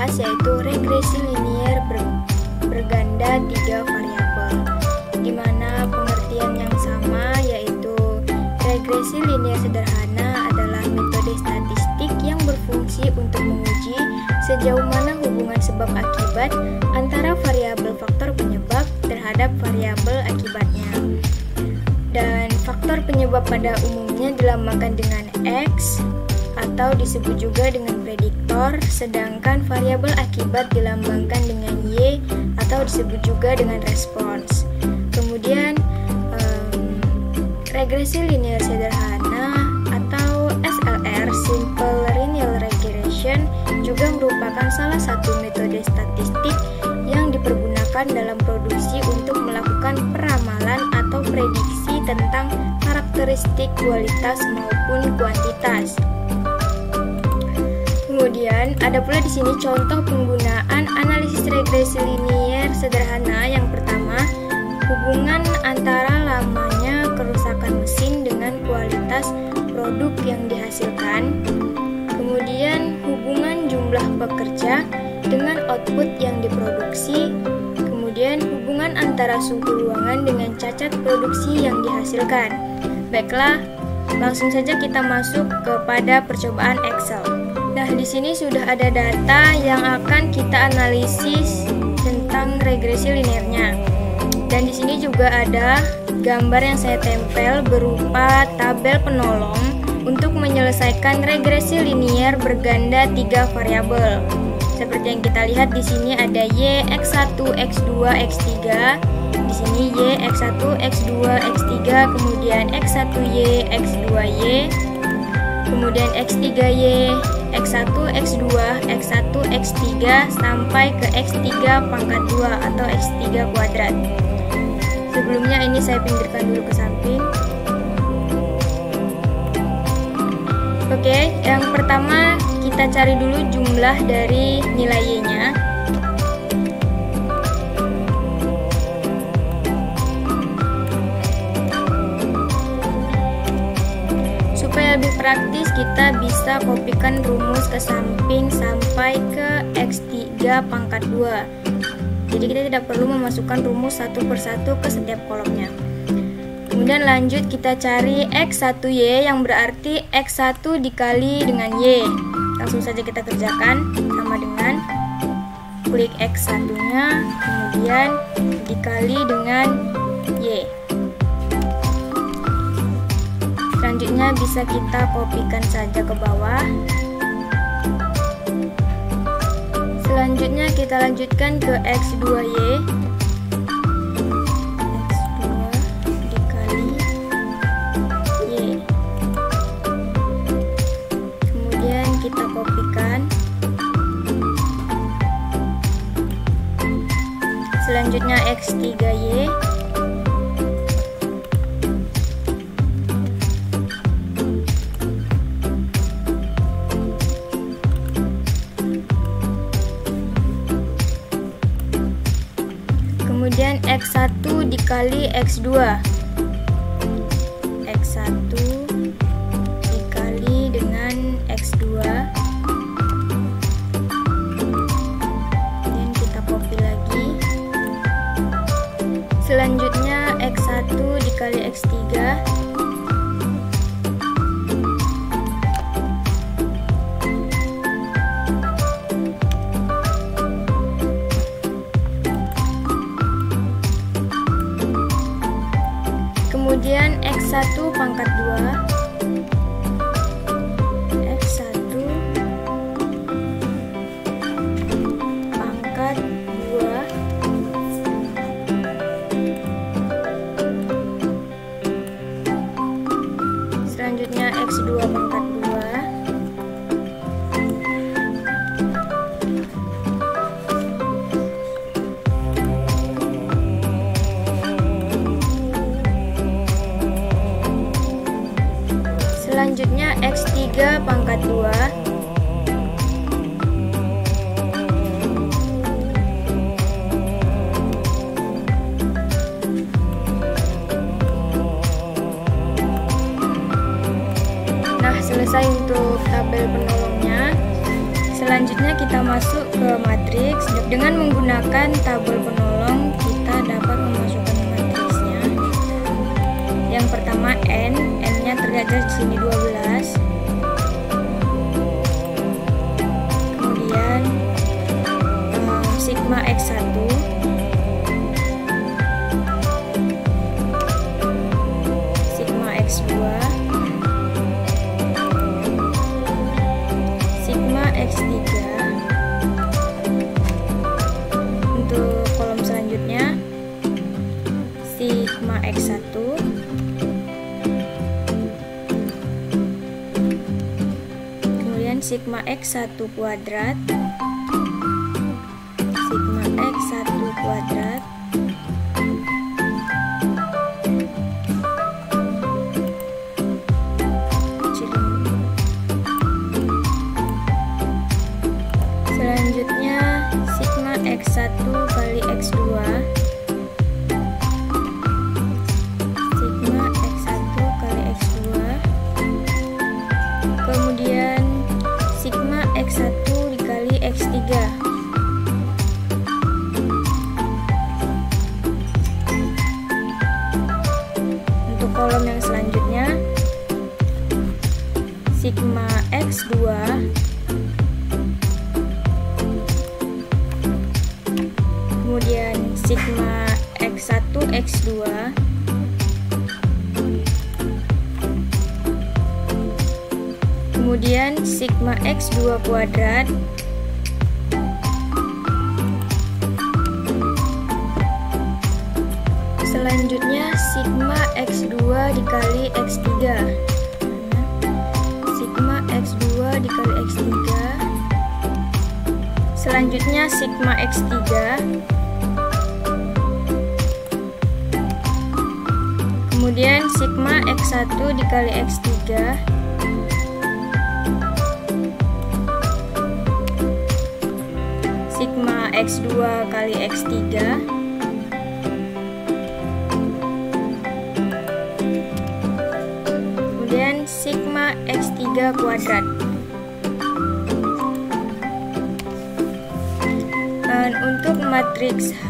bahas, yaitu regresi linier berganda 3 variabel, di mana pengertian yang sama, yaitu regresi linier sederhana adalah metode statistik yang berfungsi untuk menguji sejauh mana hubungan sebab akibat antara variabel faktor penyebab terhadap variabel akibatnya. Dan faktor penyebab pada umumnya dilambangkan dengan X atau disebut juga dengan prediktor, sedangkan variabel akibat dilambangkan dengan Y atau disebut juga dengan respons. Kemudian regresi linier sederhana atau SLR (Simple Linear Regression) juga merupakan salah satu metode statistik yang dipergunakan dalam produksi untuk melakukan peramalan atau prediksi tentang karakteristik kualitas maupun kuantitas. Kemudian ada pula di sini contoh penggunaan analisis regresi linier sederhana. Yang pertama, hubungan antara lamanya kerusakan mesin dengan kualitas produk yang dihasilkan. Kemudian hubungan jumlah pekerja dengan output yang diproduksi. Kemudian hubungan antara suhu ruangan dengan cacat produksi yang dihasilkan. Baiklah, langsung saja kita masuk kepada percobaan Excel. Nah, di sini sudah ada data yang akan kita analisis tentang regresi liniernya. Dan di sini juga ada gambar yang saya tempel berupa tabel penolong untuk menyelesaikan regresi linier berganda 3 variabel. Seperti yang kita lihat di sini ada Y, X1, X2, X3. Di sini Y, X1, X2, X3, kemudian X1Y, X2Y, kemudian X3Y, X1, X2, X1, X3 sampai ke X3 pangkat 2 atau X3 kuadrat. Sebelumnya ini saya pinggirkan dulu ke samping. Oke, yang pertama kita cari dulu jumlah dari nilai Y-nya. Supaya lebih praktis, kita bisa kopikan rumus ke samping sampai ke X3 pangkat 2. Jadi kita tidak perlu memasukkan rumus satu persatu ke setiap kolomnya. Kemudian lanjut kita cari X1Y yang berarti X1 dikali dengan Y. Langsung saja kita kerjakan, sama dengan klik X1-nya, kemudian dikali dengan Y. Selanjutnya bisa kita kopikan saja ke bawah. Selanjutnya kita lanjutkan ke X2Y. Selanjutnya X3Y. Kemudian X1 dikali X2. X1 dikali dengan X2. Selanjutnya X1 dikali X3. Kemudian X1 pangkat 2. Selanjutnya X2 pangkat 2. Selanjutnya X3 pangkat 2. Nah, selesai untuk tabel penolongnya. Selanjutnya kita masuk ke matriks. Dengan menggunakan tabel penolong kita dapat memasukkan matriksnya. Yang pertama N-nya terlihat di sini 12. Kemudian sigma X1, sigma X2, sigma X3. Untuk kolom selanjutnya sigma X1, kemudian sigma X1 kuadrat, sigma X1 kuadrat, selanjutnya sigma X1 kali X2, sigma X1 kali X2, kemudian sigma X1 dikali X3. Untuk kolom yang selanjutnya sigma X2 kemudian sigma X1 X2 kemudian sigma X2 kuadrat, selanjutnya sigma X2 dikali X3, sigma X2 dikali X3, selanjutnya sigma X3, kemudian sigma X1 dikali X3, sigma X2 kali X3, kemudian sigma X3 kuadrat. Dan untuk matriks H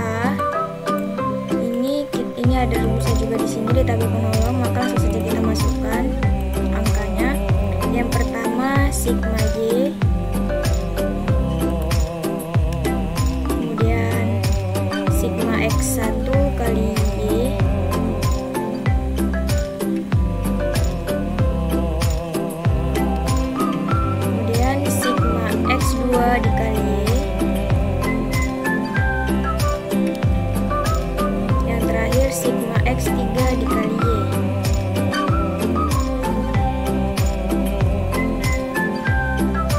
ini ada rumusnya juga di sini di tabel penolong, maka langsung saja kita masukkan angkanya. Yang pertama sigma Y, kemudian sigma X1 kali Y, kemudian sigma X2 dikali Y, yang terakhir sigma X3 dikali Y.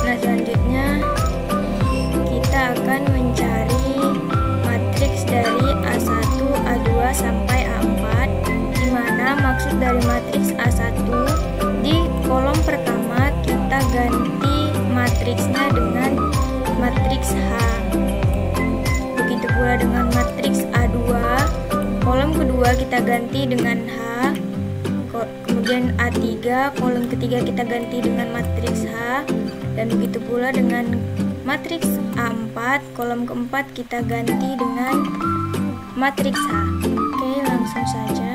Nah, selanjutnya kita akan mencari matriks dari A1, A2 sampai A4, di mana maksud dari matriks A1 di kolom pertama kita ganti matriksnya dengan matriks H. Begitu pula dengan matriks A2, kolom kedua kita ganti dengan H, kemudian A3, kolom ketiga kita ganti dengan matriks H, dan begitu pula dengan matriks A4, kolom keempat kita ganti dengan matriks H. Oke, langsung saja.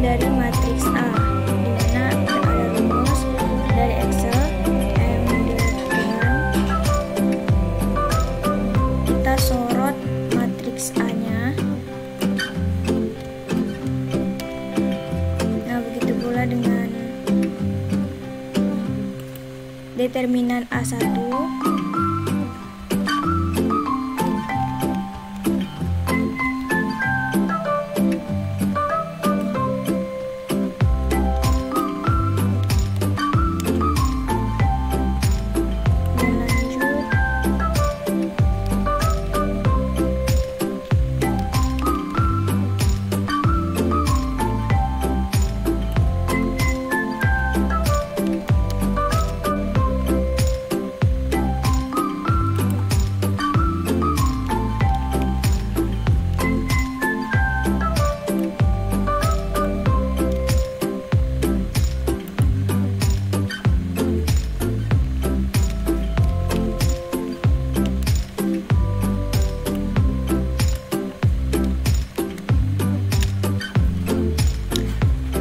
dari matriks A, di mana ada rumus dari Excel. M dilakukan, kita sorot matriks A-nya. Nah, begitu pula dengan determinan A1.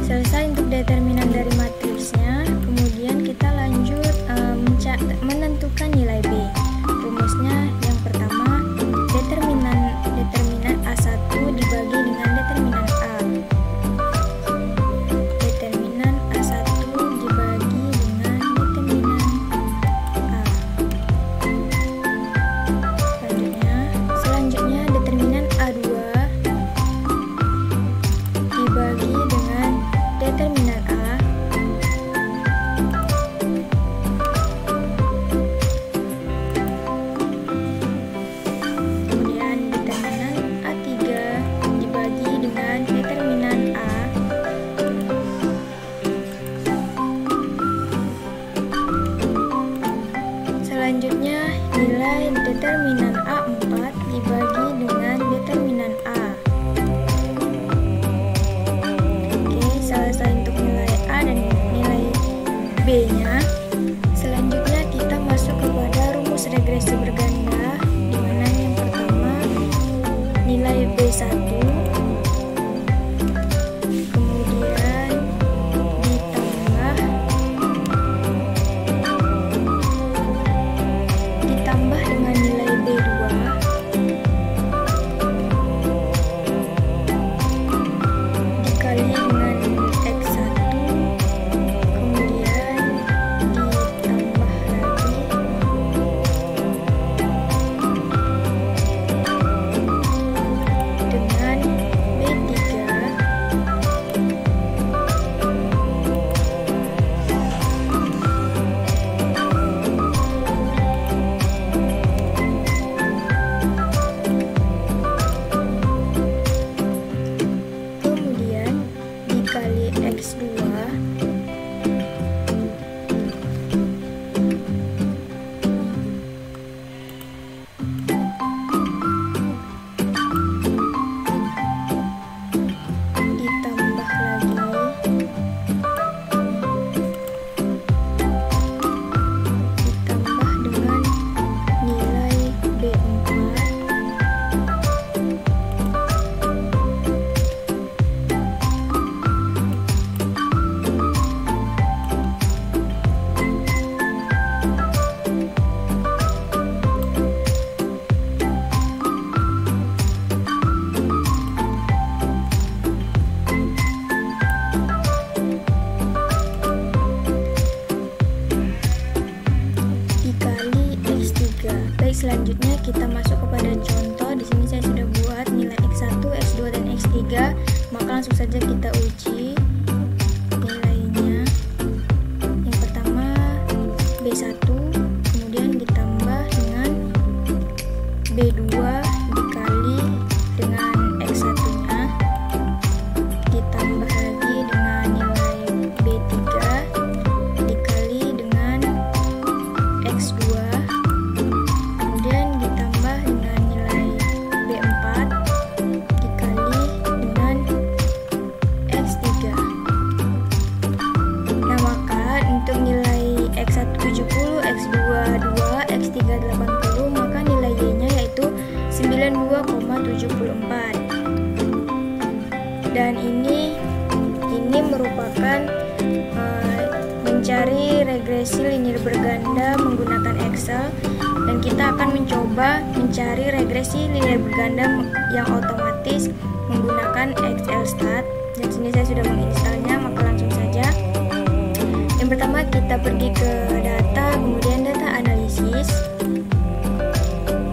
Selesai untuk determinan dari matriksnya, kemudian kita lanjut menentukan nilai B. Rumusnya yang pertama, determinan A1 dibagi dengan determinan A. Determinan A1 dibagi dengan determinan A. Selanjutnya determinan A2 dibagi dengan determinan A. Kemudian determinan A3 dibagi dengan determinan A. Selanjutnya nilai determinan A4 dibagi dengan determinan A. Selesai untuk nilai A dan nilai B-nya. Selanjutnya kita masuk kepada rumus regresi berganda, di mana yang pertama nilai B1, kemudian ditambah dengan nilai B2, dikali dengan X1, kemudian ditambah lagi dengan B3, kemudian dikali X2, ditambah dengan nilai B4, dikali X3. Baik, selanjutnya kita masuk kepada contoh. Di sini saya sudah buat nilai X1, X2 dan X3, maka langsung saja kita uji nilainya. Yang pertama B1, kemudian ditambah dengan B2 dikali dengan X1-nya, ditambah lagi dengan nilai B3 dikali dengan X2, kemudian ditambah dengan nilai B4 dikali dengan X3. Nah, maka untuk nilai X1 70, X2 2, X3 80, maka nilai Y-nya yaitu 92,74. Dan ini merupakan mencari regresi linear berganda menggunakan Excel, dan kita akan mencoba mencari regresi linear berganda yang otomatis menggunakan Excel-Stat. Dan sini saya sudah menginstalnya, maka langsung saja. Yang pertama kita pergi ke data, kemudian data analisis.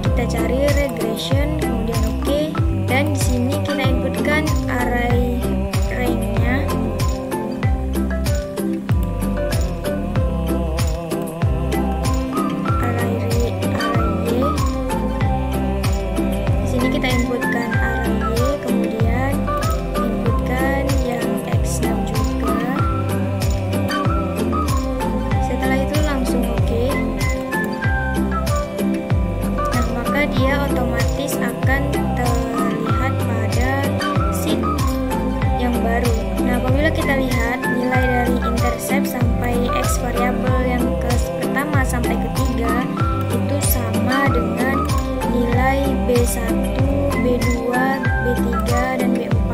Kita cari regression, kemudian oke. Dan di sini kita inputkan array rank-nya. Di sini kita inputkan array Y, kemudian inputkan yang X6 juga. Setelah itu langsung oke. Nah, maka dia otomatis akan terlihat pada sheet yang baru. Nah, apabila kita lihat nilai dari intercept sampai X variabel yang pertama sampai ketiga itu sama dengan nilai B1, B2, B3, dan B4.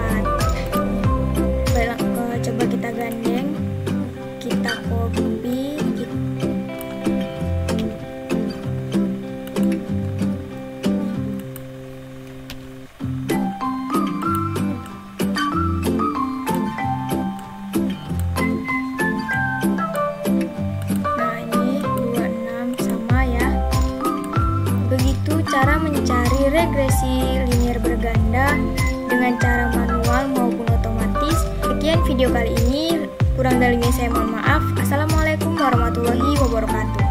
Baiklah, coba kita gandeng, kita copy, nah ini 26 sama ya. Begitu cara mencari regresi linear berganda dengan cara manual maupun otomatis. Sekian video kali ini, kurang dalihnya saya mohon maaf. Assalamualaikum warahmatullahi wabarakatuh.